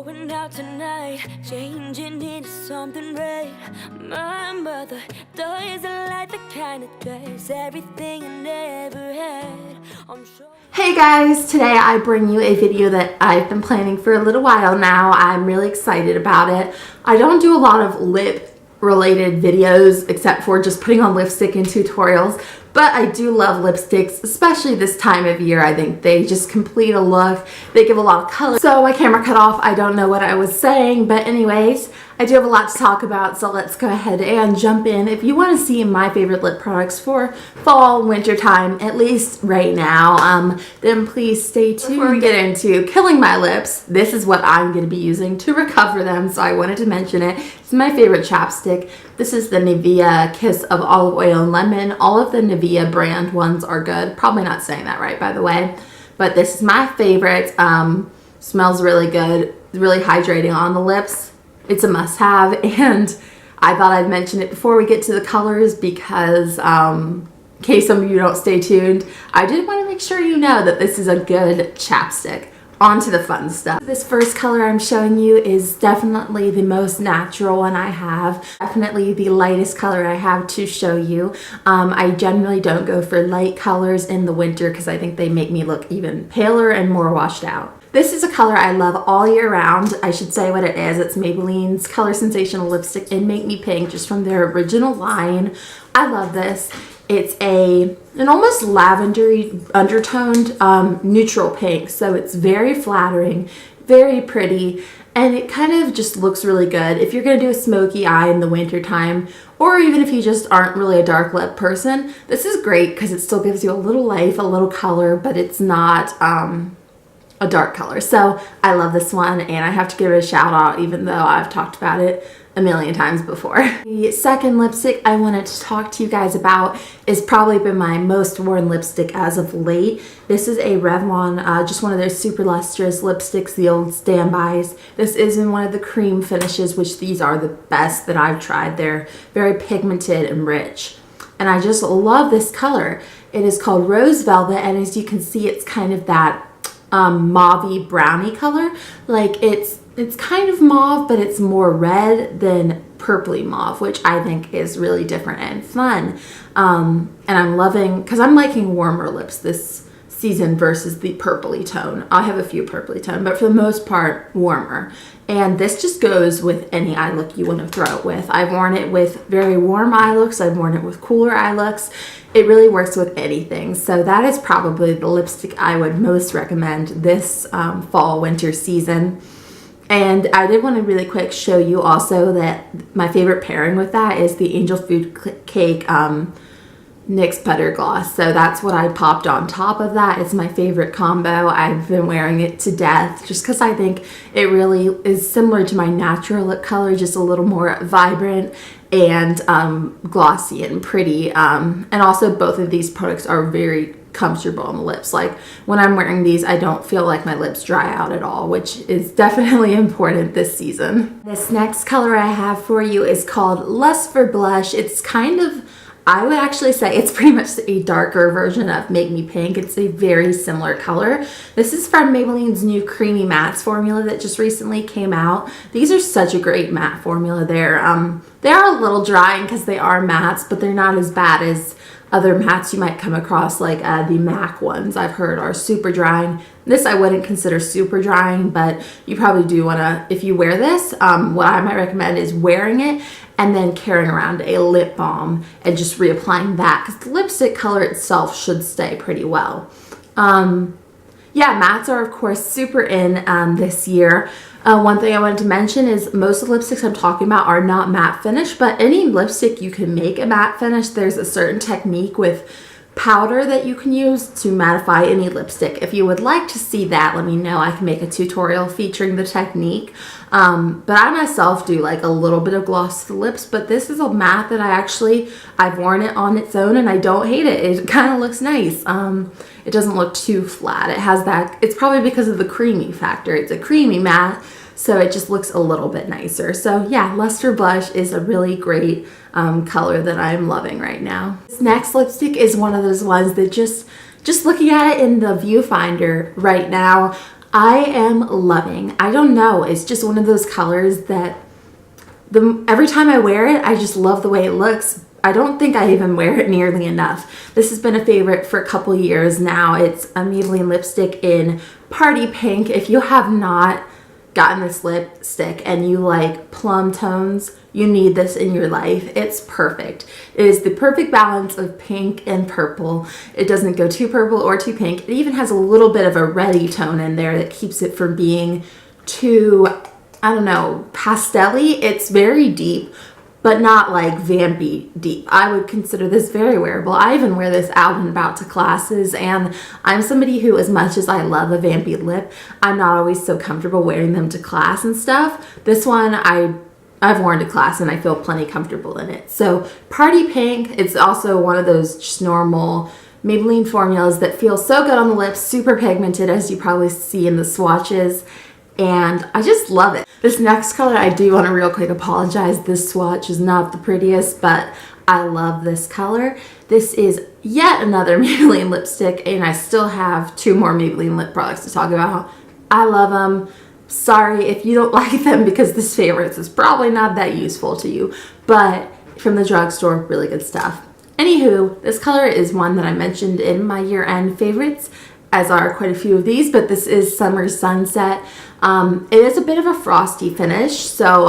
Going out tonight, changing into something red. My mother doesn't like the kind of dress, everything I never had. I'm sure. Hey guys, today I bring you a video that I've been planning for a little while now. I'm really excited about it. I don't do a lot of lip related videos except for just putting on lipstick in tutorials, but I do love lipsticks, especially this time of year. I think they just complete a look. They give a lot of color. So my camera cut off. I don't know what I was saying, but anyways, I do have a lot to talk about, so let's go ahead and jump in. If you want to see my favorite lip products for fall, winter time, at least right now, then please stay tuned. Before we get into killing my lips, this is what I'm going to be using to recover them, so I wanted to mention it. It's my favorite chapstick. This is the Nivea Kiss of Olive Oil and Lemon. All of the Nivea brand ones are good. Probably not saying that right, by the way, but this is my favorite. Smells really good, really hydrating on the lips. It's a must-have, and I thought I'd mention it before we get to the colors because in case some of you don't stay tuned, I did want to make sure you know that this is a good chapstick. On to the fun stuff. This first color I'm showing you is definitely the most natural one I have. Definitely the lightest color I have to show you. I generally don't go for light colors in the winter because I think they make me look even paler and more washed out. This is a color I love all year round. I should say what it is. It's Maybelline's Color Sensational lipstick in Make Me Pink, just from their original line. I love this. It's an almost lavendery undertoned neutral pink, so it's very flattering, very pretty, and it kind of just looks really good. If you're going to do a smoky eye in the winter time, or even if you just aren't really a dark lip person, this is great because it still gives you a little life, a little color, but it's not a dark color. So I love this one, and I have to give it a shout out even though I've talked about it a million times before. The second lipstick I wanted to talk to you guys about is probably been my most worn lipstick as of late. This is a Revlon, just one of their super lustrous lipsticks, the old standbys. This is in one of the cream finishes, which these are the best that I've tried. They're very pigmented and rich, and I just love this color. It is called Rose Velvet, and as you can see, it's kind of that mauve-y brownie color. Like it's kind of mauve, but it's more red than purpley mauve, which I think is really different and fun. And I'm loving, because I'm liking warmer lips this season versus the purpley tone. I have a few purpley tone, but for the most part, warmer. And this just goes with any eye look you want to throw it with. I've worn it with very warm eye looks. I've worn it with cooler eye looks. It really works with anything. So that is probably the lipstick I would most recommend this fall, winter season. And I did want to really quick show you also that my favorite pairing with that is the Angel Food Cake NYX Butter Gloss. So that's what I popped on top of that. It's my favorite combo. I've been wearing it to death just because I think it really is similar to my natural lip color, just a little more vibrant and glossy and pretty. And also both of these products are very comfortable on the lips. Like when I'm wearing these, I don't feel like my lips dry out at all, which is definitely important this season. This next color I have for you is called Lust for Blush. It's kind of, I would actually say it's pretty much a darker version of Make Me Pink. It's a very similar color. This is from Maybelline's new Creamy Mattes formula that just recently came out. These are such a great matte formula. They are a little drying because they are mattes, but they're not as bad as other mattes you might come across, like the MAC ones I've heard are super drying. This I wouldn't consider super drying, but you probably do want to, if you wear this, what I might recommend is wearing it and then carrying around a lip balm and just reapplying that because the lipstick color itself should stay pretty well. Yeah, mattes are of course super in this year. One thing I wanted to mention is most of the lipsticks I'm talking about are not matte finish, but any lipstick you can make a matte finish. There's a certain technique with powder that you can use to mattify any lipstick. If you would like to see that, let me know. I can make a tutorial featuring the technique. But I myself do like a little bit of gloss to the lips, but this is a matte that I've worn it on its own and I don't hate it. It kind of looks nice. It doesn't look too flat. It has that, it's probably because of the creamy factor. It's a creamy matte, so it just looks a little bit nicer. So yeah, Luster Blush is a really great color that I'm loving right now. This next lipstick is one of those ones that just looking at it in the viewfinder right now, I am loving. I don't know, it's just one of those colors that every time I wear it, I just love the way it looks. I don't think I even wear it nearly enough. This has been a favorite for a couple years now. It's a Maybelline lipstick in Party Pink. If you have not gotten this lipstick and you like plum tones, you need this in your life. It's perfect. It is the perfect balance of pink and purple. It doesn't go too purple or too pink. It even has a little bit of a reddy tone in there that keeps it from being too, I don't know, pastel-y. It's very deep, but not like vampy deep. I would consider this very wearable. I even wear this out and about to classes, and I'm somebody who, as much as I love a vampy lip, I'm not always so comfortable wearing them to class and stuff. This one I've worn to class and I feel plenty comfortable in it. So Party Pink, it's also one of those just normal Maybelline formulas that feel so good on the lips, super pigmented as you probably see in the swatches. And I just love it. This next color, I do want to real quick apologize. This swatch is not the prettiest, but I love this color. This is yet another Maybelline lipstick, and I still have 2 more Maybelline lip products to talk about. I love them. Sorry if you don't like them because this favorites is probably not that useful to you, but from the drugstore, really good stuff. Anywho, this color is one that I mentioned in my year-end favorites, as are quite a few of these, but this is Summer Sunset. It is a bit of a frosty finish, so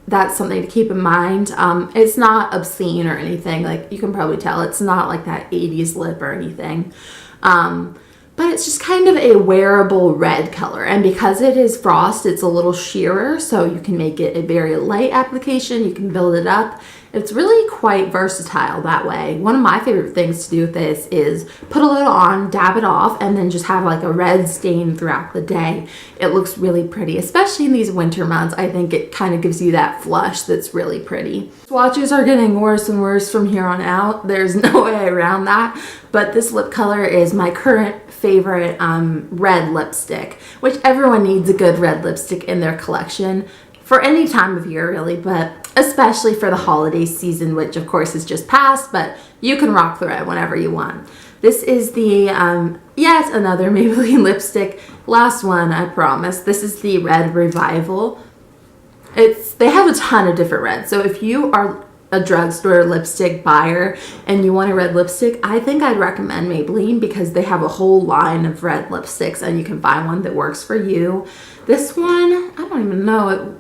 that's something to keep in mind. It's not obscene or anything. Like, you can probably tell it's not like that 80s lip or anything. But it's just kind of a wearable red color, and because it is frost, it's a little sheerer, so you can make it a very light application. You can build it up. It's really quite versatile that way. One of my favorite things to do with this is put a little on, dab it off, and then just have like a red stain throughout the day. It looks really pretty, especially in these winter months. I think it kind of gives you that flush that's really pretty. Swatches are getting worse and worse from here on out. There's no way around that. But this lip color is my current favorite red lipstick, which everyone needs a good red lipstick in their collection for any time of year really, but especially for the holiday season, which of course is just past, but you can rock the red whenever you want. This is the yet another Maybelline lipstick, last one I promise. This is the Red Revival. They have a ton of different reds, so if you are a drugstore lipstick buyer and you want a red lipstick, I think I'd recommend Maybelline because they have a whole line of red lipsticks and you can find one that works for you. This one, I don't even know,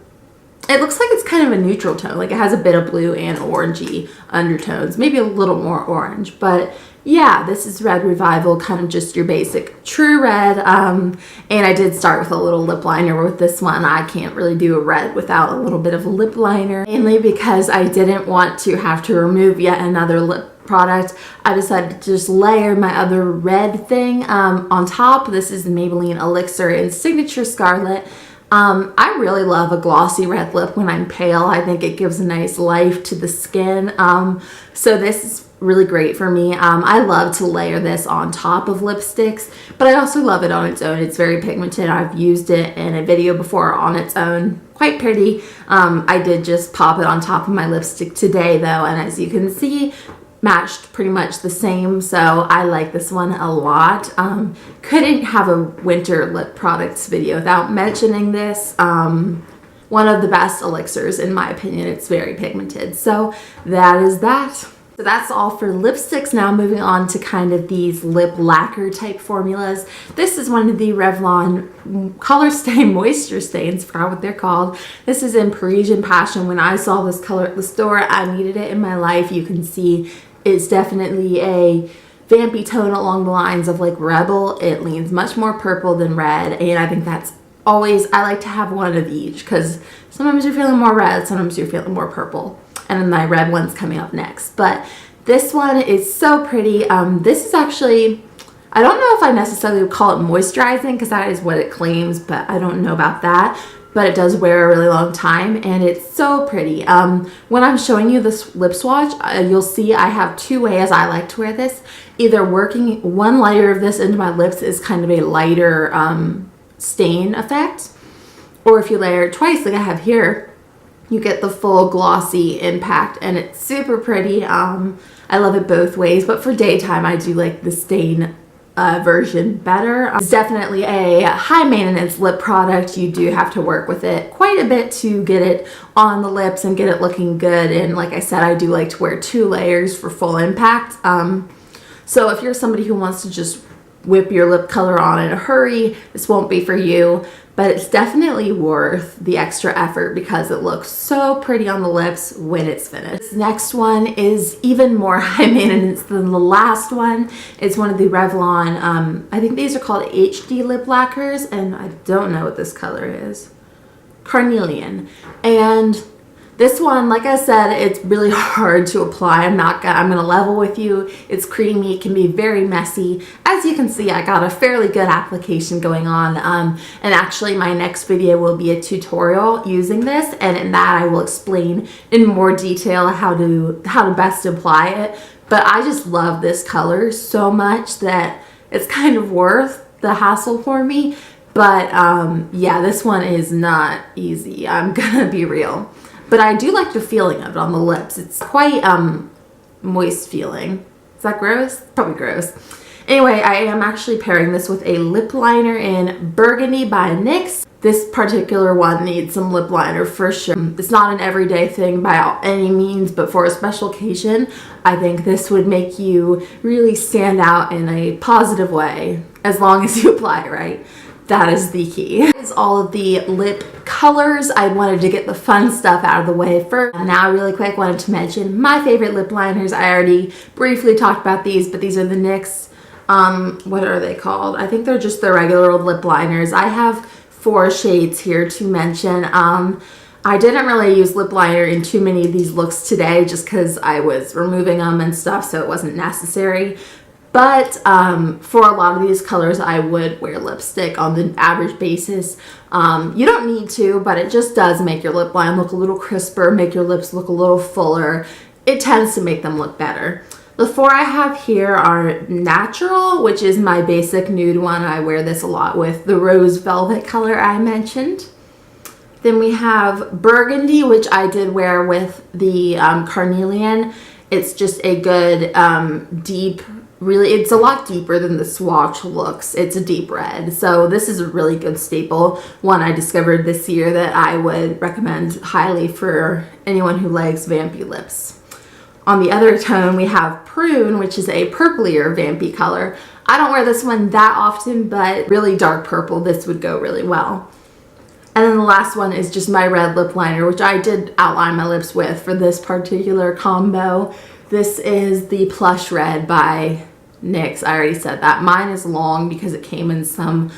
it looks like it's kind of a neutral tone, like it has a bit of blue and orangey undertones, maybe a little more orange, but yeah, this is Red Revival, kind of just your basic true red, and I did start with a little lip liner with this one. I can't really do a red without a little bit of a lip liner, mainly because I didn't want to have to remove yet another lip product. I decided to just layer my other red thing on top. This is the Maybelline Elixir in Signature Scarlet. I really love a glossy red lip when I'm pale. I think it gives a nice life to the skin. So this is really great for me. I love to layer this on top of lipsticks, but I also love it on its own. It's very pigmented. I've used it in a video before on its own. Quite pretty. I did just pop it on top of my lipstick today though, and as you can see, matched pretty much the same, so I like this one a lot. Couldn't have a winter lip products video without mentioning this. One of the best elixirs in my opinion. It's very pigmented, so that is that. So that's all for lipsticks. Now moving on to kind of these lip lacquer type formulas. This is one of the Revlon Colorstay Moisture Stains, forgot what they're called. This is in Parisian Passion. When I saw this color at the store, I needed it in my life. You can see it's definitely a vampy tone along the lines of like Rebel. It leans much more purple than red, and I think that's always, I like to have one of each because sometimes you're feeling more red, sometimes you're feeling more purple. And then my red one's coming up next. But this one is so pretty. This is actually, I don't know if I necessarily would call it moisturizing because that is what it claims, but I don't know about that. But it does wear a really long time and it's so pretty. When I'm showing you this lip swatch, you'll see I have 2 ways I like to wear this. Either working one layer of this into my lips is kind of a lighter stain effect. Or if you layer it twice like I have here, you get the full glossy impact and it's super pretty. I love it both ways, but for daytime I do like the stain version better. It's definitely a high maintenance lip product. You do have to work with it quite a bit to get it on the lips and get it looking good. And like I said, I do like to wear 2 layers for full impact. So if you're somebody who wants to just whip your lip color on in a hurry, this won't be for you, but it's definitely worth the extra effort because it looks so pretty on the lips when it's finished. This next one is even more high maintenance than the last one. It's one of the Revlon, I think these are called HD lip lacquers, and I don't know what this color is. Carnelian. And this one, like I said, it's really hard to apply. I'm gonna level with you. It's creamy, it can be very messy. As you can see, I got a fairly good application going on. And actually my next video will be a tutorial using this, and in that I will explain in more detail how to best apply it. But I just love this color so much that it's kind of worth the hassle for me. But yeah, this one is not easy. I'm gonna be real. But I do like the feeling of it on the lips. It's quite moist feeling. Is that gross? Probably gross. Anyway, I am actually pairing this with a lip liner in Burgundy by NYX. This particular one needs some lip liner for sure. It's not an everyday thing by any means, but for a special occasion, I think this would make you really stand out in a positive way, as long as you apply it right. That is the key. That is all of the lip colors. I wanted to get the fun stuff out of the way first. Now really quick, wanted to mention my favorite lip liners. I already briefly talked about these, but these are the NYX, what are they called? I think they're just the regular old lip liners. I have 4 shades here to mention. I didn't really use lip liner in too many of these looks today just because I was removing them and stuff, so it wasn't necessary. But for a lot of these colors, I would wear lipstick on the average basis. You don't need to, but it just does make your lip line look a little crisper, make your lips look a little fuller. It tends to make them look better. The 4 I have here are Natural, which is my basic nude one. I wear this a lot with the rose velvet color I mentioned. Then we have Burgundy, which I did wear with the Carnelian. It's just a good deep, really, it's a lot deeper than the swatch looks. It's a deep red. So this is a really good staple, one I discovered this year that I would recommend highly for anyone who likes vampy lips. On the other tone, we have Prune, which is a purplier vampy color. I don't wear this one that often, but really dark purple, this would go really well. And then the last one is just my red lip liner, which I did outline my lips with for this particular combo. This is the Plush Red by NYX. I already said that. Mine is long because it came in some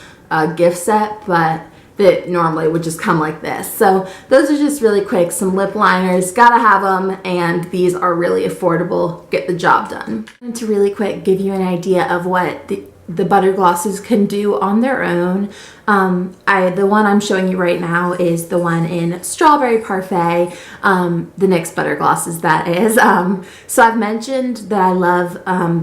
gift set, but that normally would just come like this. So those are just really quick, some lip liners, gotta have them, and these are really affordable, get the job done. And to really quick give you an idea of what the butter glosses can do on their own. The one I'm showing you right now is the one in Strawberry Parfait, the NYX butter glosses that is. So I've mentioned that I love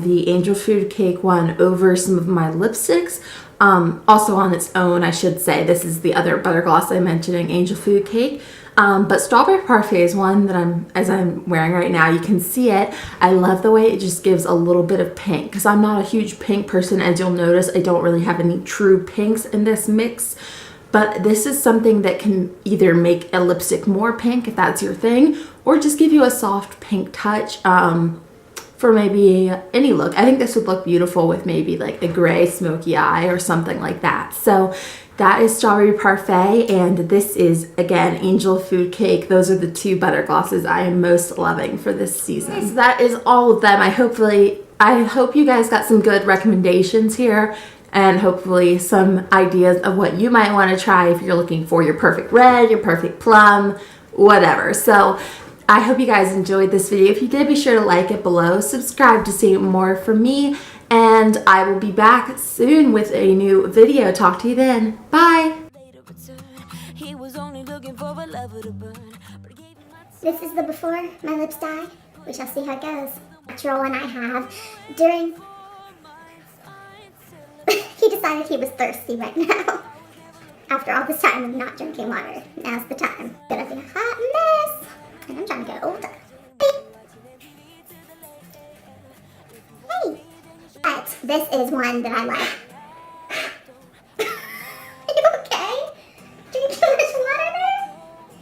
the Angel Food Cake one over some of my lipsticks. Also on its own, I should say, this is the other butter gloss I'm mentioning, Angel Food Cake. But Strawberry Parfait is one that I'm wearing right now. You can see it. I love the way it just gives a little bit of pink because I'm not a huge pink person. As you'll notice, I don't really have any true pinks in this mix. But this is something that can either make a lipstick more pink if that's your thing, or just give you a soft pink touch for maybe any look. I think this would look beautiful with maybe like a gray smoky eye or something like that. So that is Strawberry Parfait, and this is, again, Angel Food Cake. Those are the 2 butter glosses I am most loving for this season. So that is all of them. I hope you guys got some good recommendations here, and hopefully some ideas of what you might want to try if you're looking for your perfect red, your perfect plum, whatever. So I hope you guys enjoyed this video. If you did, be sure to like it below, subscribe to see more from me, and I will be back soon with a new video. Talk to you then. Bye. This is the before my lips dye. We shall see how it goes. Natural one I have during... He decided he was thirsty right now. After all this time of not drinking water, now's the time. Gonna be a hot mess. And I'm trying to get older. Hey! But This is one that I like. Are you okay? Drink too much water there?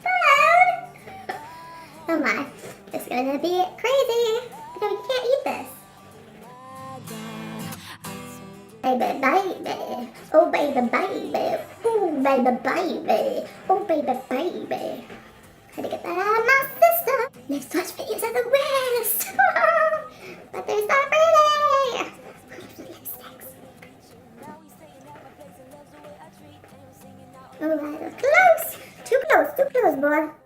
Bud? Oh my, it's gonna be crazy. No, you can't eat this. Baby, baby. Oh, baby, baby. Oh, baby, baby. Oh, baby, baby. Had to get that out of my system. These Plush videos are the worst. But they're so pretty. Alright, close. Too close, boy.